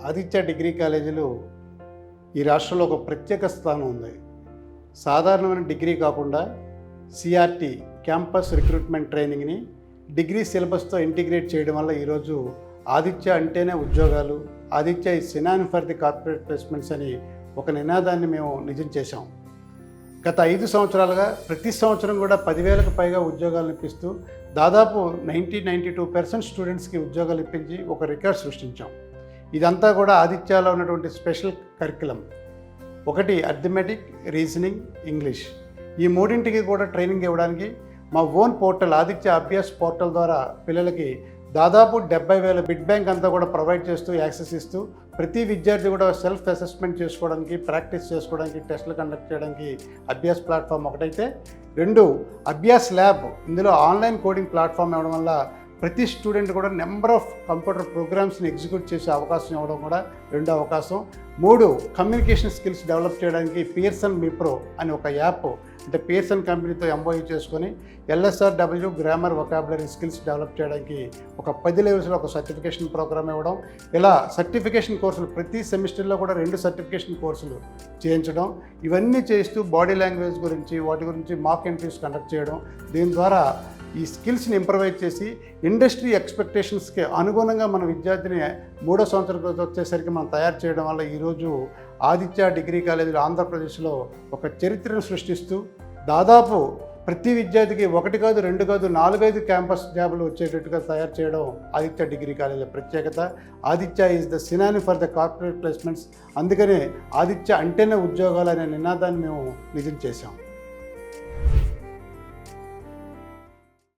Aditya degree కాలేజీలు ఈ రాష్ట్రంలో ఒక ప్రత్యేక స్థానం ఉంది. సాధారణమైన డిగ్రీ కాకుండా సిఆర్టీ క్యాంపస్ రిక్రూట్మెంట్ ట్రైనింగ్ని డిగ్రీ సిలబస్తో ఇంటిగ్రేట్ చేయడం వల్ల ఈరోజు ఆదిత్య అంటేనే ఉద్యోగాలు, Aditya is synonym for the corporate placements అని ఒక నినాదాన్ని మేము నిజం చేశాం. గత 5 సంవత్సరాలుగా ప్రతి సంవత్సరం కూడా 10,000కు పైగా ఉద్యోగాలను ఇప్పిస్తూ దాదాపు 92% స్టూడెంట్స్కి ఉద్యోగాలు ఇప్పించి ఒక రికార్డ్ సృష్టించాం. ఇదంతా కూడా ఆదిత్యలో ఉన్నటువంటి స్పెషల్ కరికులం. ఒకటి అర్థమెటిక్, రీజనింగ్, ఇంగ్లీష్. ఈ మూడింటికి కూడా ట్రైనింగ్ ఇవ్వడానికి మా own portal Aditya Abhyas portal ద్వారా పిల్లలకి దాదాపు 70,000 బిడ్ బ్యాంక్ అంతా కూడా ప్రొవైడ్ చేస్తూ యాక్సెస్ ఇస్తూ ప్రతి విద్యార్థి కూడా సెల్ఫ్ అసెస్మెంట్ చేసుకోవడానికి, ప్రాక్టీస్ చేసుకోవడానికి, టెస్టులు కండక్ట్ చేయడానికి అభ్యాస్ ప్లాట్ఫామ్ ఒకటైతే, 2 అభ్యాస్ ల్యాబ్. ఇందులో ఆన్లైన్ కోడింగ్ ప్లాట్ఫామ్ ఇవ్వడం వల్ల ప్రతి స్టూడెంట్ కూడా నెంబర్ ఆఫ్ కంప్యూటర్ ప్రోగ్రామ్స్ని ఎగ్జిక్యూట్ చేసే అవకాశం ఇవ్వడం కూడా 2వ అవకాశం. 3 కమ్యూనికేషన్ స్కిల్స్ డెవలప్ చేయడానికి పియర్సన్ మీప్రో అని ఒక యాప్, అంటే పియర్సన్ కంపెనీతో ఎంఓయూ చేసుకొని LSRW grammar vocabulary skills develop చేయడానికి ఒక 10 లెవెల్స్లో ఒక సర్టిఫికేషన్ ప్రోగ్రామ్ ఇవ్వడం. ఇలా సర్టిఫికేషన్ కోర్సులు ప్రతి సెమిస్టర్లో కూడా 2 సర్టిఫికేషన్ కోర్సులు చేయించడం. ఇవన్నీ చేస్తూ బాడీ లాంగ్వేజ్ గురించి, వాటి గురించి మాక్ ఇంటర్వ్యూస్ కండక్ట్ చేయడం. దీని ద్వారా ఈ స్కిల్స్ని ఇంప్రవైజ్ చేసి ఇండస్ట్రీ ఎక్స్పెక్టేషన్స్కి అనుగుణంగా మన విద్యార్థిని 3వ సంవత్సరం వచ్చేసరికి మనం తయారు చేయడం వల్ల ఈరోజు ఆదిత్య డిగ్రీ కాలేజీలో ఆంధ్రప్రదేశ్లో ఒక చరిత్రను సృష్టిస్తూ దాదాపు ప్రతి విద్యార్థికి 1 కాదు, 2 కాదు, 4-5 క్యాంపస్ జాబులు వచ్చేటట్టుగా తయారు చేయడం ఆదిత్య డిగ్రీ కాలేజీల ప్రత్యేకత. Aditya is the synonym for the corporate placements. అందుకనే ఆదిత్య అంటేనే ఉద్యోగాలు అనే నినాదాన్ని మేము నిజం చేశాం.